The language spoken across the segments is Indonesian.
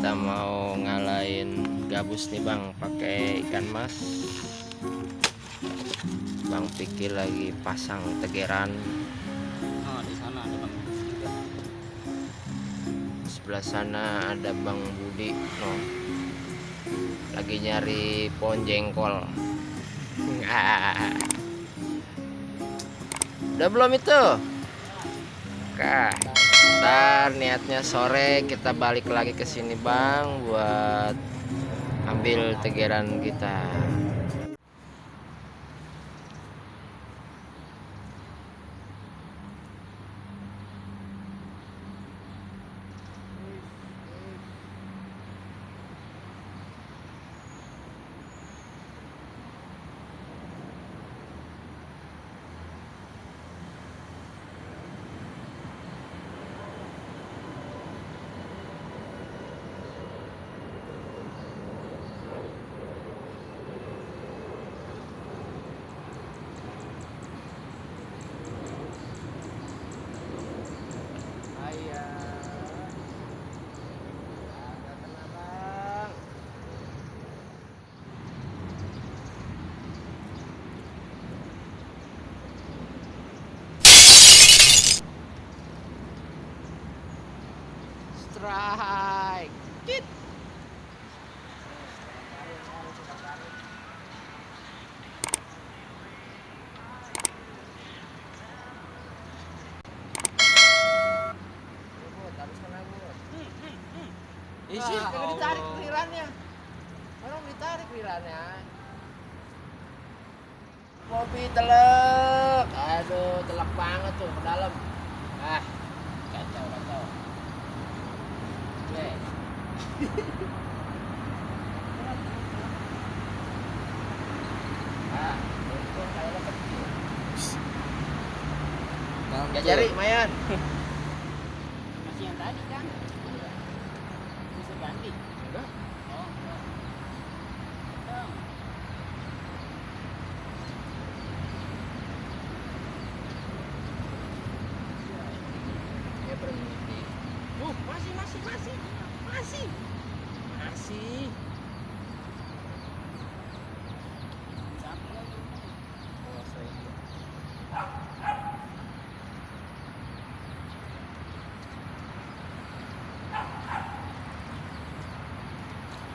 kita mau ngalahin gabus nih bang, pakai ikan mas. Bang Piki lagi pasang tegeran. Oh, di sana ada bang. Sebelah sana ada Bang Budi, no, lagi nyari pohon jengkol. Udah belum itu? Kah, ntar niatnya sore kita balik lagi ke sini bang, buat ambil tegeran kita. Strike. Hit. Isi, kagak ditarik lirannya. Orang ditarik lirannya. Kopi telek. Aduh, telek banget tuh ke dalam. Ah, kacau. Ya jari lumayan. Masih yang tadi kan? Bisa ganti? Enggak. Oh, enggak. Ya berhenti. Masih.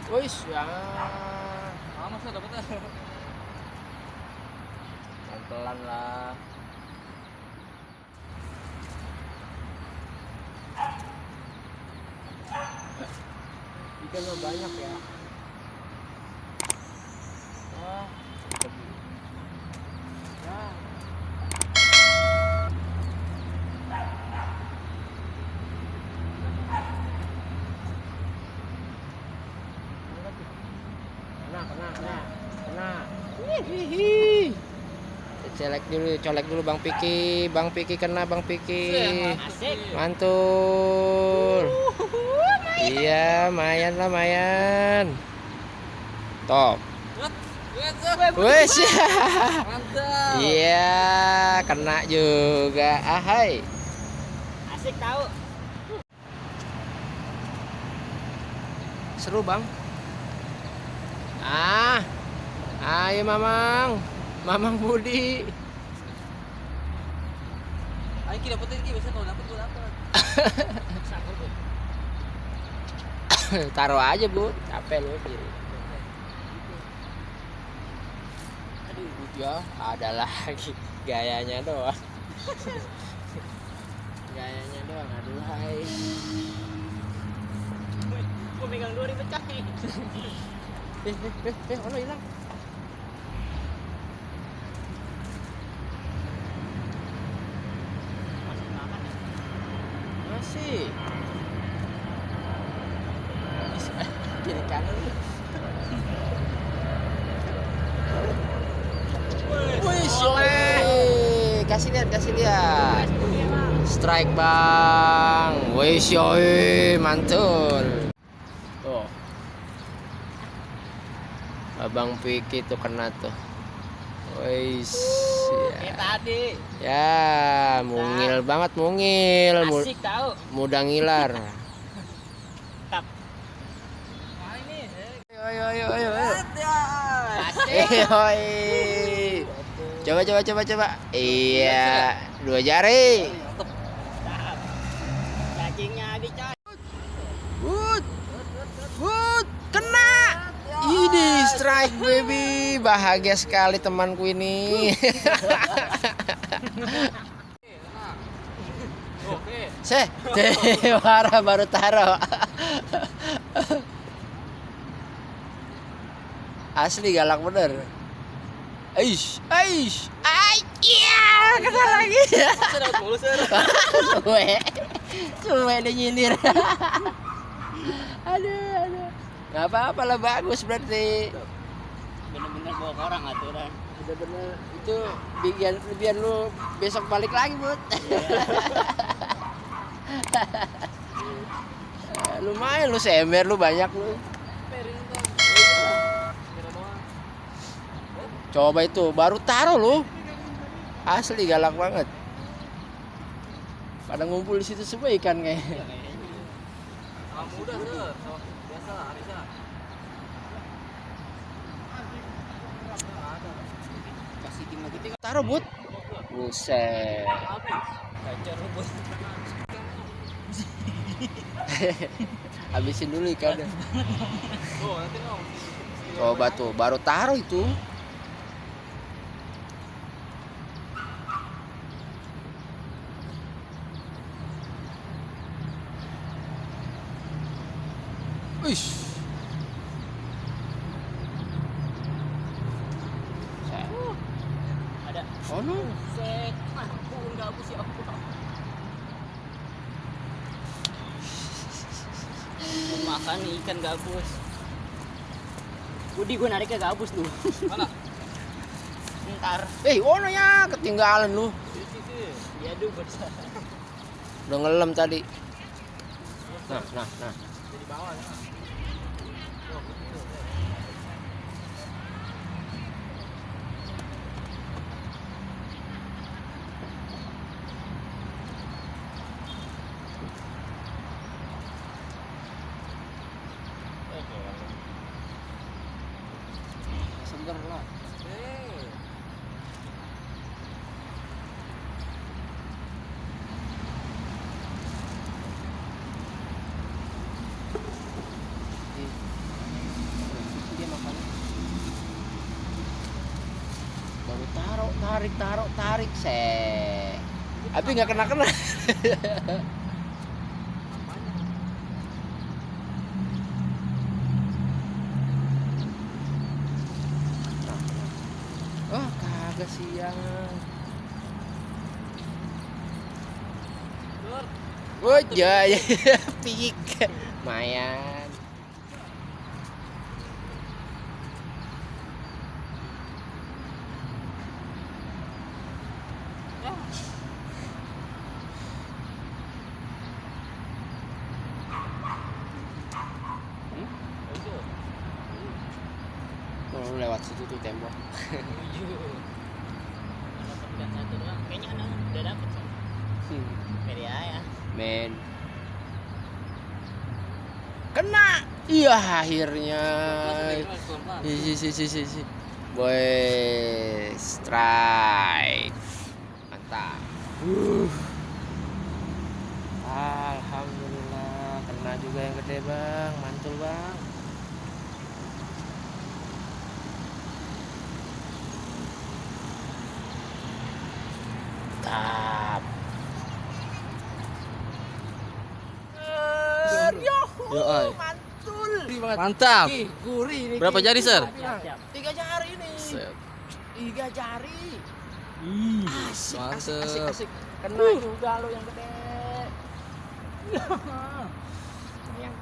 Wis ya. Masa dapat Pelan lah. Ikannya banyak ya. Wah. Ya. Kena. Hihihi. Colek dulu Bang Piki kena Bang Piki. Asik. Mantul. Iya, mayan. Top. Wes. Mantap. Iya, kena juga. Ahai. Asik tahu. Seru bang. Ayo Mamang Budi. Ayo kita dapetin biasa kalau dapet gue dapet. Taruh aja bu, capek lu. Aduh. Ya, ada lagi gayanya doang. Aduh hai. Gue megang 2 pecah nih. Ono hilang. Masih makan ya? Masih. Kiri kanan lu. Wih, kasih lihat. Strike bang. Wih, mantul. Tuh. Abang Piki tuh kena tuh. Wih, Kayak tadi. ya, mungil banget, Asik tahu. mudah ngilar. Tap. ayo. Asik. Coba. Iya, 2 jari. Cacingnya dicoy. Wood, kena. Ini strike baby, bahagia sekali temanku ini. Oke. Marah baru taruh. Asli galak bener. Aish, iya, kena lagi. Sudah mulu sir. Suwe dia nyindir. Aduh. Gak apa-apa lah, bagus berarti. Bener-bener bawa ke orang aturan. Bener-bener itu biar lu besok balik lagi, Bud. Lumayan lu semer lu banyak lu. Coba itu baru taruh lu. Asli galak banget. Pada ngumpul di situ semua ikan kayaknya. Sama muda sir. Biasa Arisa. Kasih timah gitu. Taruh, Bud. Buset. Kacar rebus. Habisin dulu ikannya. Oh, nanti dong. Coba tuh, baru taruh itu. Wish. Ada. Oh no. Set. Ampun gabus ya Allah. Mau makan nih ikan gabus. Budi gue nariknya gabus lu. Mana? Ntar. Ono ya, ketinggalan lu. Ya aduh besar. Udah ngelem tadi. Nah. Di bawah ya. Seger lah. Dia makan. Baru tarik, tapi nggak kena. Oh, kagak siang. Oh, ya, pik. Mayan. Oh, lewat situ tuh tembok. Kayaknya anak udah dapet sih. Pede aja. Men. Kena. Iya akhirnya. Si. Boy, strike. Mantap. Alhamdulillah, kena juga yang gede, Bang. Mantul, Bang. Mantap. Yo, ay. Mantul. Mantap. Ih, gurih ini. Berapa jari, Sir? Siap. 3 jari ini. Set. 3 jari. Asik. Mantep. Kena juga lo yang gede. Yang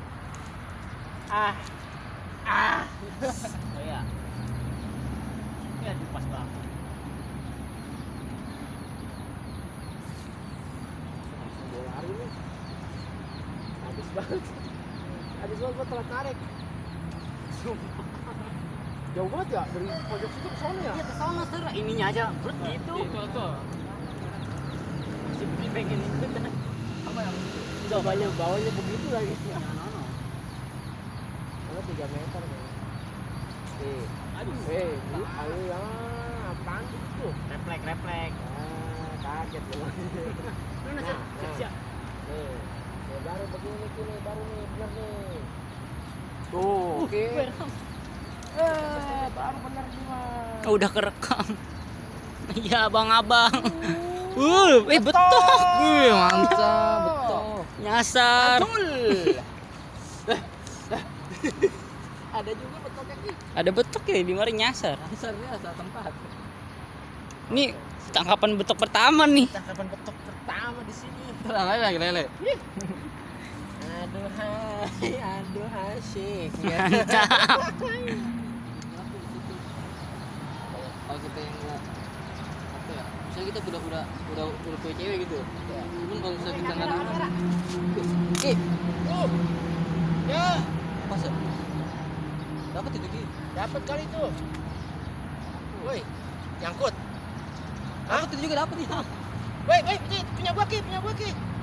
Oh ya. Ya pas banget. lari nih. Habis banget gua telat narik. Jauh banget ya dari pojok situ ke sana ya? Iya ke sana sir. Ininya aja berat gitu. Itu. Si pengen itu kan. Apa yang Bawahnya begitu lagi. no. Kalau 3 meter kayaknya. Aduh. Ayo ya, apaan itu? Refleks. Kaget lu. Mana Nah, siap. Nih, baru begini nih, baru nih, bener nih. Tuh, Oke. Baru bener nih, Mas. udah kerekam. Iya, abang-abang. Betul. Mantap, betul. Nyasar. Ada juga betok kaki. Ada betok ya di mari nyasar. Dasarnya saat tempat. Ini tangkapan betok pertama nih. Tangkapan betok pertama di sini. Tenang aja lagi lele. Aduh asyik. Mantap. Kalau kita yang nggak apa ya? Misalnya kita udah punya cewek gitu. Ya. Cuman kalau misalnya kita nggak Ya, pas ya? Dapat itu Ki. dapat kali itu. Woi, nyangkut. Dapat itu juga dapat ya. Woi, punya gua Ki.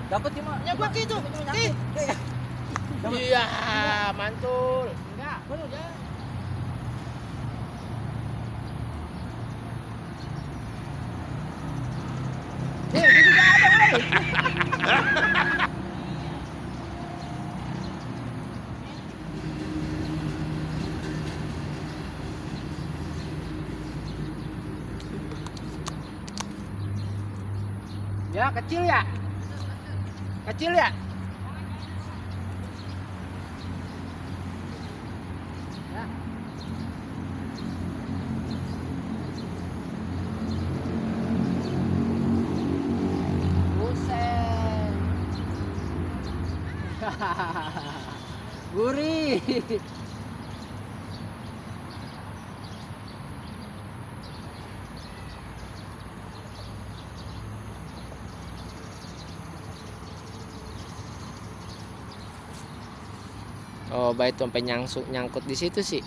Dapat ya, Mak. Punya gua Ki itu. Ki. Iya, mantul. Enggak, bener ya. Ya, kecil ya? Kecil ya? Ya. Buset. Gurih. Oh, baik sampai nyangkut di situ sih.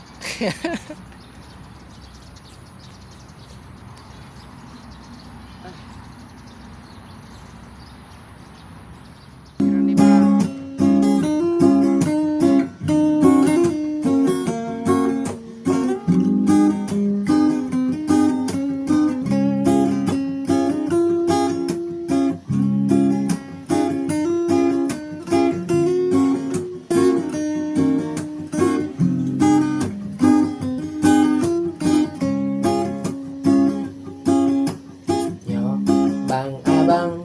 Yo, bang abang,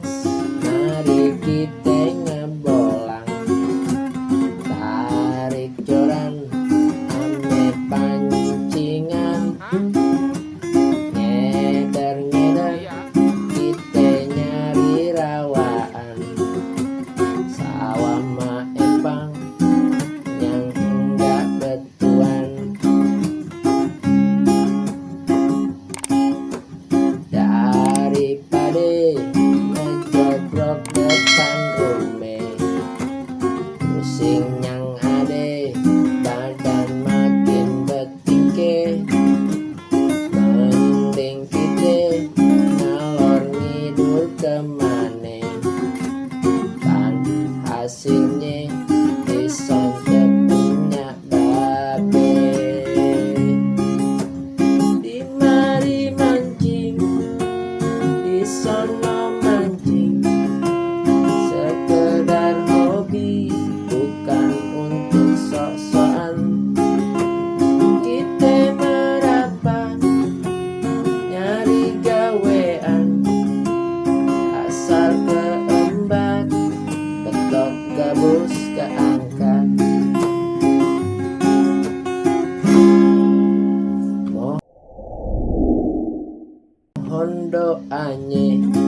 mari kita ngebolang, tarik joran, ame pancingan, ngeder kita nyari rawaan, sawah ma empang yang enggak betuan. Daripada ngejogrok depan rumah, pusing yang ade, badan makin betingke. Mending kita ngalor ngidul kemane, kan hasilnya disontek punya babe. Di mari mancing, di sono mancing, sekedar hobi, bukan untuk sok-sokan. Kita merapat, nyari gawean, asal keembat, betok gabus keangkat. Mohon doanya